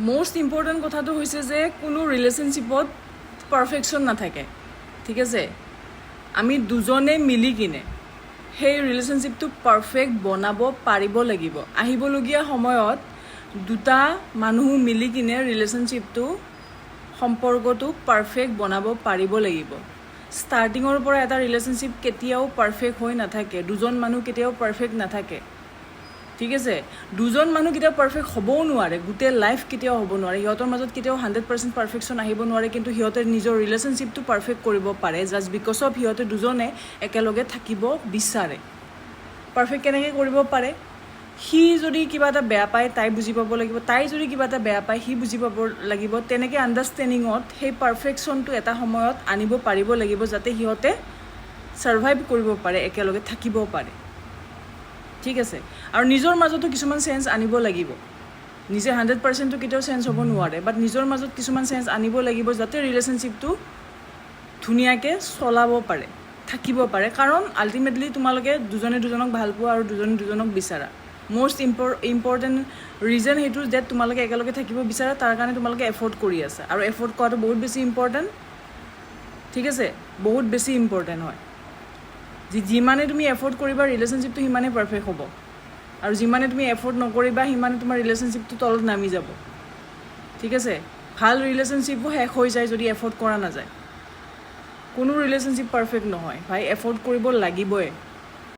Most important কথাটো হৈছে যে কোনো ৰিলেশ্যনশ্বিপত পাৰফেকশ্যন নাথাকে, ঠিক আছে। আমি দুজনে মিলি কিনে সেই ৰিলেশ্যনশ্বিপটো পাৰফেক্ট বনাব পাৰিব লাগিব। আহিবলগীয়া সময়ত দুটা মানুহ মিলি কিনে ৰিলেশ্যনশ্বিপটো সম্পৰ্কটো পাৰফেক্ট বনাব পাৰিব লাগিব। ষ্টাৰ্টিঙৰ পৰা এটা ৰিলেশ্যনশ্বিপ কেতিয়াও পাৰফেক্ট হৈ নাথাকে, দুজন মানুহ কেতিয়াও পাৰফেক্ট নাথাকে, ঠিক আছে। দুজন মানুহ কেতিয়াও পাৰফেক্ট হ'বও নোৱাৰে, গোটেই লাইফ কেতিয়াও হ'ব নোৱাৰে, সিহঁতৰ মাজত কেতিয়াও 100% পাৰফেকশ্যন আহিব নোৱাৰে, কিন্তু সিহঁতে নিজৰ ৰিলেশ্যনশ্বিপটো পাৰফেক্ট কৰিব পাৰে জাষ্ট বিকজ অফ সিহঁতে দুজনে একেলগে থাকিব বিচাৰে। পাৰফেক্ট কেনেকৈ কৰিব পাৰে? সি যদি কিবা এটা বেয়া পায় তাই বুজি পাব লাগিব, তাই যদি কিবা এটা বেয়া পায় সি বুজি পাব লাগিব। তেনেকৈ আণ্ডাৰষ্টেণ্ডিঙত সেই পাৰফেকশ্যনটো এটা সময়ত আনিব পাৰিব লাগিব যাতে সিহঁতে ছাৰ্ভাইভ কৰিব পাৰে, একেলগে থাকিব পাৰে, ঠিক আছে। আৰু নিজৰ মাজতো কিছুমান চেঞ্জ আনিব লাগিব, নিজে 100%টো কেতিয়াও চেঞ্জ হ'ব নোৱাৰে, বাট নিজৰ মাজত কিছুমান চেঞ্জ আনিব লাগিব যাতে ৰিলেশ্যনশ্বিপটো ধুনীয়াকৈ চলাব পাৰে, থাকিব পাৰে। কাৰণ আল্টিমেটলি তোমালোকে দুজনে দুজনক ভাল পোৱা আৰু দুজনে দুজনক বিচাৰা। মষ্ট ইম্পৰ্টেণ্ট ৰিজন সেইটো যে তোমালোকে একেলগে থাকিব বিচাৰা, তাৰ কাৰণে তোমালোকে এফৰ্ট কৰি আছা, আৰু এফৰ্ট কৰাটো বহুত বেছি ইম্পৰ্টেণ্ট, ঠিক আছে, বহুত বেছি ইম্পৰ্টেণ্ট হয়। যিমানে তুমি এফৰ্ট কৰিবা ৰিলেশ্যনশ্বিপটো সিমানেই পাৰফেক্ট হ'ব, আৰু যিমানে তুমি এফৰ্ট নকৰিবা সিমানে তোমাৰ ৰিলেশ্যনশ্বিপটো তলত নামি যাব, ঠিক আছে। ভাল ৰিলেশ্যনশ্বিপো শেষ হৈ যায় যদি এফৰ্ট কৰা নাযায়। কোনো ৰিলেশ্যনশ্বিপ পাৰফেক্ট নহয় ভাই, এফৰ্ট কৰিব লাগিবই।